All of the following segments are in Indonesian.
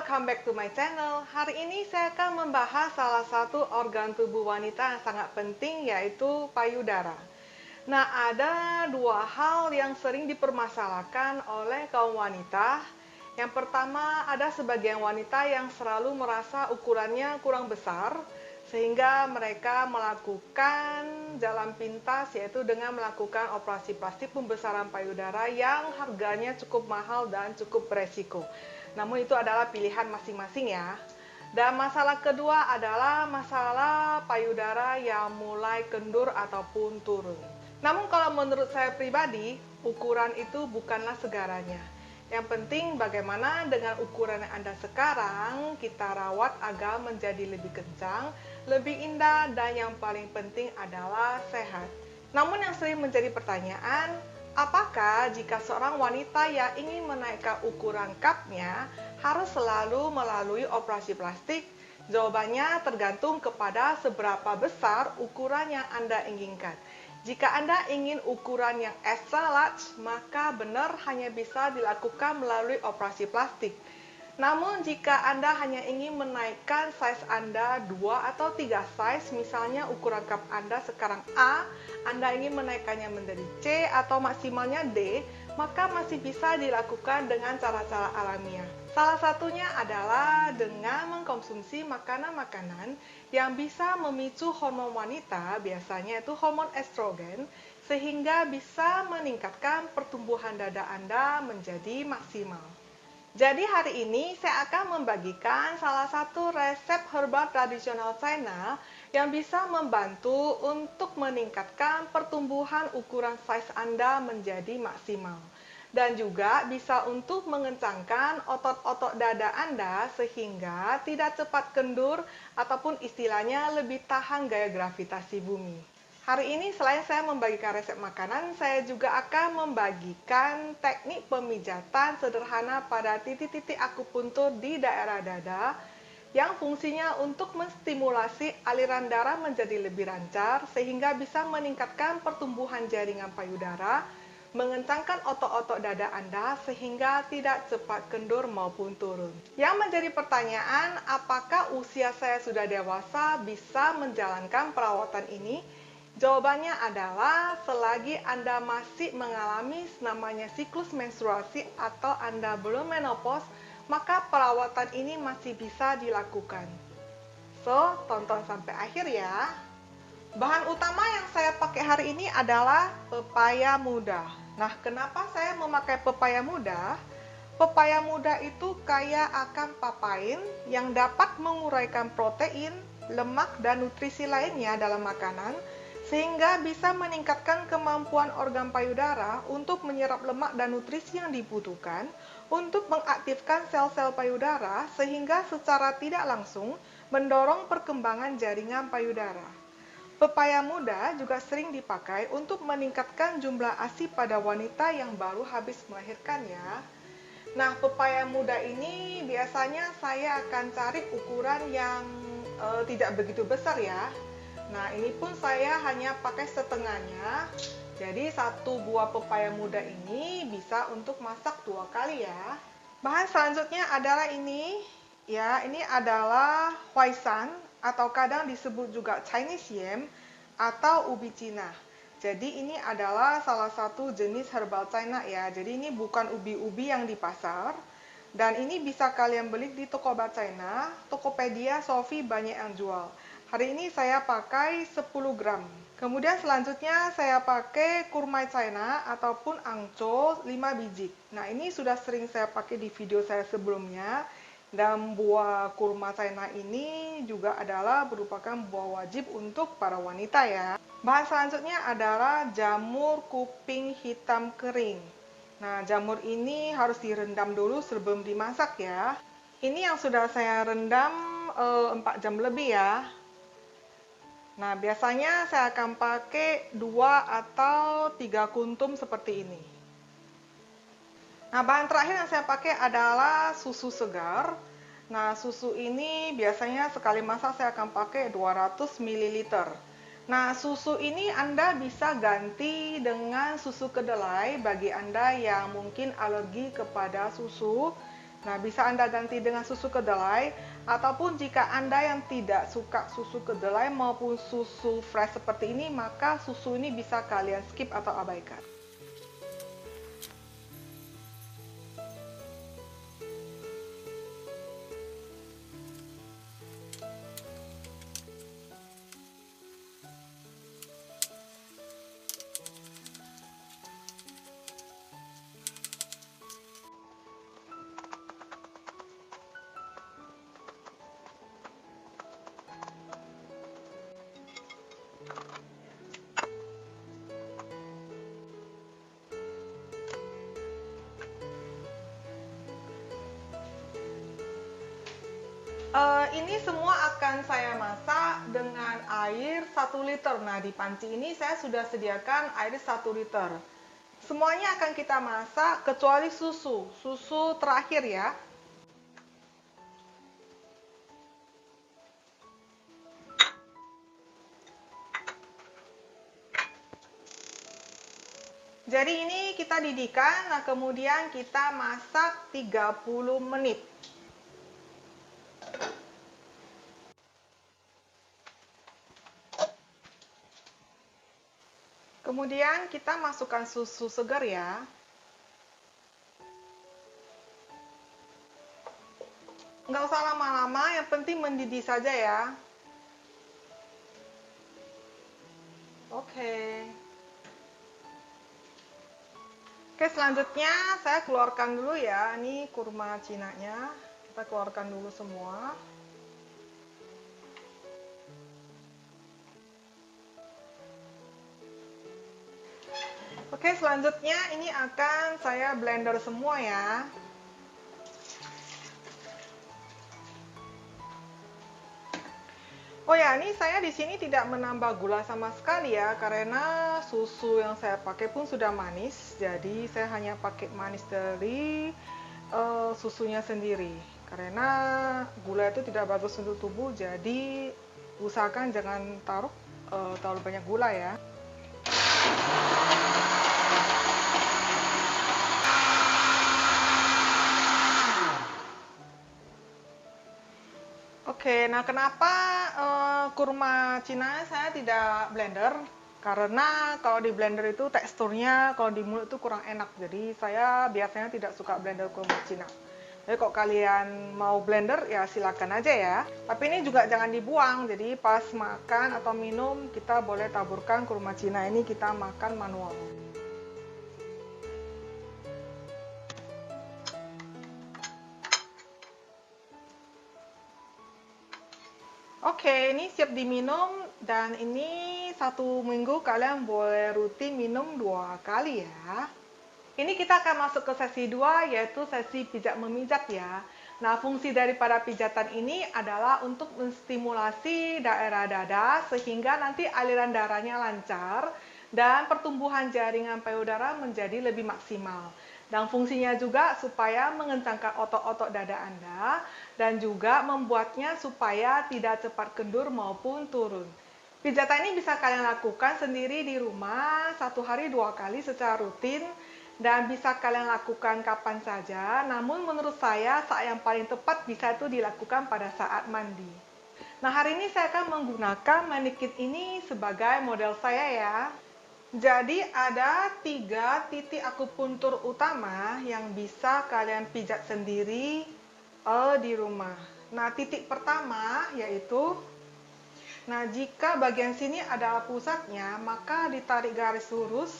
welcome back to my channel. Hari ini saya akan membahas salah satu organ tubuh wanita yang sangat penting, yaitu payudara. Nah, ada dua hal yang sering dipermasalahkan oleh kaum wanita. Yang pertama, ada sebagian wanita yang selalu merasa ukurannya kurang besar, sehingga mereka melakukan jalan pintas, yaitu dengan melakukan operasi plastik pembesaran payudara yang harganya cukup mahal dan cukup beresiko. Namun itu adalah pilihan masing-masing ya. Dan masalah kedua adalah masalah payudara yang mulai kendur ataupun turun. Namun kalau menurut saya pribadi, ukuran itu bukanlah segalanya. Yang penting bagaimana dengan ukuran yang Anda sekarang kita rawat agar menjadi lebih kencang, lebih indah, dan yang paling penting adalah sehat. Namun yang sering menjadi pertanyaan, apakah jika seorang wanita yang ingin menaikkan ukuran cupnya harus selalu melalui operasi plastik? Jawabannya tergantung kepada seberapa besar ukuran yang Anda inginkan. Jika Anda ingin ukuran yang extra large, maka benar hanya bisa dilakukan melalui operasi plastik. Namun jika Anda hanya ingin menaikkan size Anda 2 atau 3 size, misalnya ukuran cup Anda sekarang A, Anda ingin menaikkannya menjadi C atau maksimalnya D, maka masih bisa dilakukan dengan cara-cara alamiah. Salah satunya adalah dengan mengkonsumsi makanan-makanan yang bisa memicu hormon wanita, biasanya itu hormon estrogen, sehingga bisa meningkatkan pertumbuhan dada Anda menjadi maksimal. Jadi hari ini saya akan membagikan salah satu resep herbal tradisional China yang bisa membantu untuk meningkatkan pertumbuhan ukuran size Anda menjadi maksimal. Dan juga bisa untuk mengencangkan otot-otot dada Anda sehingga tidak cepat kendur ataupun istilahnya lebih tahan gaya gravitasi bumi. Hari ini selain saya membagikan resep makanan, saya juga akan membagikan teknik pemijatan sederhana pada titik-titik akupuntur di daerah dada yang fungsinya untuk menstimulasi aliran darah menjadi lebih lancar sehingga bisa meningkatkan pertumbuhan jaringan payudara, mengencangkan otot-otot dada Anda sehingga tidak cepat kendur maupun turun. Yang menjadi pertanyaan, apakah usia saya sudah dewasa bisa menjalankan perawatan ini? Jawabannya adalah selagi Anda masih mengalami namanya siklus menstruasi atau Anda belum menopause, maka perawatan ini masih bisa dilakukan. So, tonton sampai akhir ya. Bahan utama yang saya pakai hari ini adalah pepaya muda. Nah, kenapa saya memakai pepaya muda? Pepaya muda itu kaya akan papain yang dapat menguraikan protein, lemak, dan nutrisi lainnya dalam makanan, sehingga bisa meningkatkan kemampuan organ payudara untuk menyerap lemak dan nutrisi yang dibutuhkan untuk mengaktifkan sel-sel payudara sehingga secara tidak langsung mendorong perkembangan jaringan payudara. Pepaya muda juga sering dipakai untuk meningkatkan jumlah ASI pada wanita yang baru habis melahirkan ya. Nah, pepaya muda ini biasanya saya akan cari ukuran yang tidak begitu besar ya. Nah, ini pun saya hanya pakai setengahnya. Jadi satu buah pepaya muda ini bisa untuk masak 2 kali ya. Bahan selanjutnya adalah ini. Ya, ini adalah huaisan atau kadang disebut juga Chinese yam atau ubi Cina. Jadi ini adalah salah satu jenis herbal China ya. Jadi ini bukan ubi-ubi yang di pasar. Dan ini bisa kalian beli di toko obat China, Tokopedia, Shopee banyak yang jual. Hari ini saya pakai 10 gram. Kemudian selanjutnya saya pakai kurma China ataupun angco 5 biji. Nah, ini sudah sering saya pakai di video saya sebelumnya. Dan buah kurma China ini juga adalah merupakan buah wajib untuk para wanita ya. Bahan selanjutnya adalah jamur kuping hitam kering. Nah, jamur ini harus direndam dulu sebelum dimasak ya. Ini yang sudah saya rendam 4 jam lebih ya. Nah, biasanya saya akan pakai 2 atau 3 kuntum seperti ini. Nah, bahan terakhir yang saya pakai adalah susu segar. Nah, susu ini biasanya sekali masak saya akan pakai 200 ml. Nah, susu ini Anda bisa ganti dengan susu kedelai bagi Anda yang mungkin alergi kepada susu. Nah, bisa Anda ganti dengan susu kedelai, ataupun jika Anda yang tidak suka susu kedelai maupun susu fresh seperti ini, maka susu ini bisa kalian skip atau abaikan. Ini semua akan saya masak dengan air 1 liter. Nah, di panci ini saya sudah sediakan air 1 liter. Semuanya akan kita masak kecuali susu. Susu terakhir ya. Jadi ini kita didihkan, nah kemudian kita masak 30 menit. Kemudian kita masukkan susu segar ya. Nggak usah lama-lama, yang penting mendidih saja ya. Oke. Oke, selanjutnya saya keluarkan dulu ya. Ini kurma cinanya. Kita keluarkan dulu semua. Oke, selanjutnya ini akan saya blender semua ya. Oh ya, ini saya di sini tidak menambah gula sama sekali ya, karena susu yang saya pakai pun sudah manis. Jadi saya hanya pakai manis dari susunya sendiri. Karena gula itu tidak bagus untuk tubuh, jadi usahakan jangan taruh terlalu banyak gula ya. Oke, nah kenapa kurma Cina saya tidak blender? Karena kalau di blender itu teksturnya kalau di mulut itu kurang enak. Jadi saya biasanya tidak suka blender kurma Cina. Jadi kalau kalian mau blender ya silakan aja ya. Tapi ini juga jangan dibuang. Jadi pas makan atau minum kita boleh taburkan kurma Cina ini, kita makan manual. Oke, ini siap diminum, dan ini 1 minggu kalian boleh rutin minum 2 kali ya. Ini kita akan masuk ke sesi 2, yaitu sesi pijat memijat ya. Nah, fungsi daripada pijatan ini adalah untuk menstimulasi daerah dada sehingga nanti aliran darahnya lancar dan pertumbuhan jaringan payudara menjadi lebih maksimal. Dan fungsinya juga supaya mengencangkan otot-otot dada Anda dan juga membuatnya supaya tidak cepat kendur maupun turun. Pijatan ini bisa kalian lakukan sendiri di rumah 1 hari 2 kali secara rutin, dan bisa kalian lakukan kapan saja. Namun menurut saya saat yang paling tepat bisa itu dilakukan pada saat mandi. Nah, hari ini saya akan menggunakan manikit ini sebagai model saya ya. Jadi ada 3 titik akupuntur utama yang bisa kalian pijat sendiri di rumah. Nah, titik pertama yaitu, nah jika bagian sini adalah pusatnya, maka ditarik garis lurus,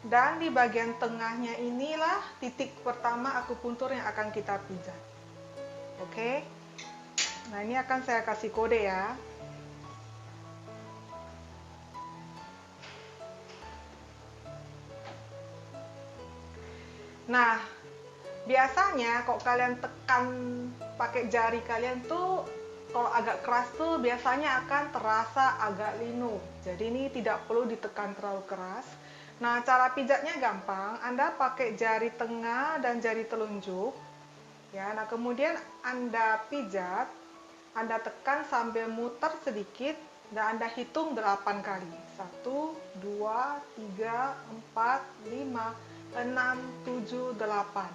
dan di bagian tengahnya inilah titik pertama akupuntur yang akan kita pijat. Oke. Nah, ini akan saya kasih kode ya. Nah, biasanya kalau kalian tekan pakai jari kalian tuh, kalau agak keras tuh biasanya akan terasa agak linu. Jadi ini tidak perlu ditekan terlalu keras. Nah, cara pijatnya gampang. Anda pakai jari tengah dan jari telunjuk. Ya, nah kemudian Anda pijat, Anda tekan sambil muter sedikit, dan Anda hitung 8 kali. 1, 2, 3, 4, 5, 6, 7, 8.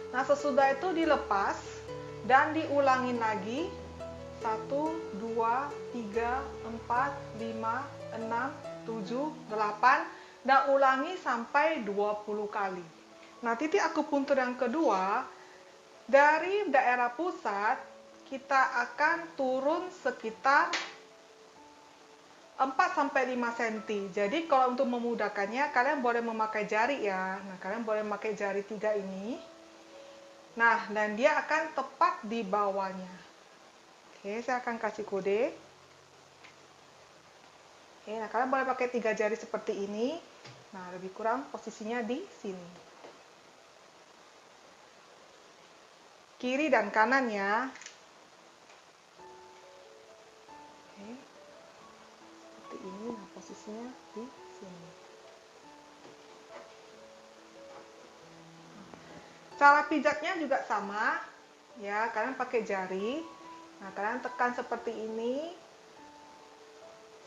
Nah, sesudah itu dilepas dan diulangin lagi. 1, 2, 3, 4, 5, 6, 7, 8, dan ulangi sampai 20 kali. Nah, titik akupuntur yang kedua, dari daerah pusat, kita akan turun sekitar 4-5 cm. Jadi kalau untuk memudahkannya, kalian boleh memakai jari ya. Nah, kalian boleh memakai jari 3 ini. Nah, dan dia akan tepat di bawahnya. Oke, saya akan kasih kode. Oke, nah kalian boleh pakai 3 jari seperti ini. Nah, lebih kurang posisinya di sini. Kiri dan kanan ya. Oke. Seperti ini, nah posisinya di sini. Cara pijatnya juga sama, ya, kalian pakai jari. Nah, kalian tekan seperti ini,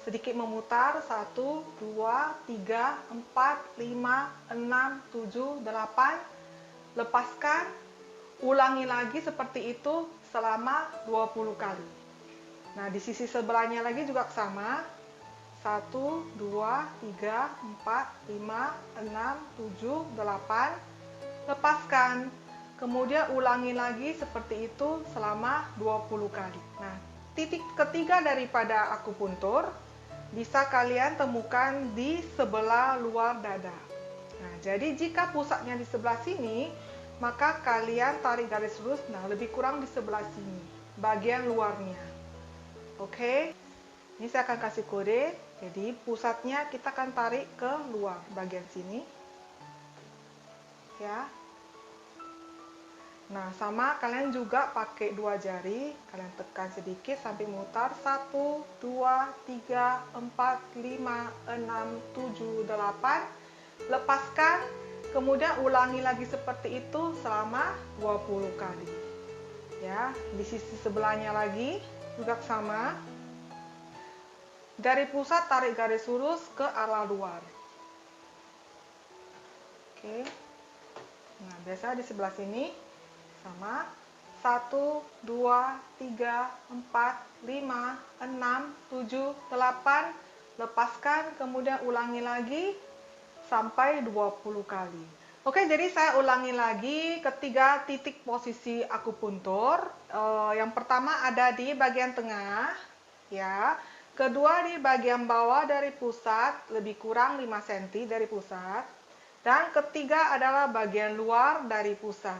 sedikit memutar, 1, 2, 3, 4, 5, 6, 7, 8, lepaskan, ulangi lagi seperti itu selama 20 kali. Nah, di sisi sebelahnya lagi juga sama, 1, 2, 3, 4, 5, 6, 7, 8, lepaskan, kemudian ulangi lagi seperti itu selama 20 kali. Nah, titik ketiga daripada akupuntur bisa kalian temukan di sebelah luar dada. Nah, jadi jika pusatnya di sebelah sini, maka kalian tarik garis lurus, nah lebih kurang di sebelah sini, bagian luarnya. Oke, ini saya akan kasih kode. Jadi pusatnya kita akan tarik ke luar bagian sini. Ya. Nah, sama kalian juga pakai 2 jari, kalian tekan sedikit sampai mutar, 1, 2, 3, 4, 5, 6, 7, 8, lepaskan, kemudian ulangi lagi seperti itu selama 20 kali. Ya, di sisi sebelahnya lagi juga sama. Dari pusat tarik garis lurus ke arah luar. Oke. Nah, biasa di sebelah sini sama, 1, 2, 3, 4, 5, 6, 7, 8, lepaskan, kemudian ulangi lagi sampai 20 kali. Oke, jadi saya ulangi lagi ketiga titik posisi akupuntur. Yang pertama ada di bagian tengah, ya. Kedua di bagian bawah dari pusat, lebih kurang 5 cm dari pusat. Dan ketiga adalah bagian luar dari pusat.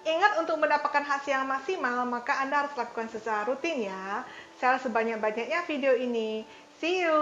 Ingat, untuk mendapatkan hasil yang maksimal, maka Anda harus lakukan secara rutin ya. Share sebanyak-banyaknya video ini. See you!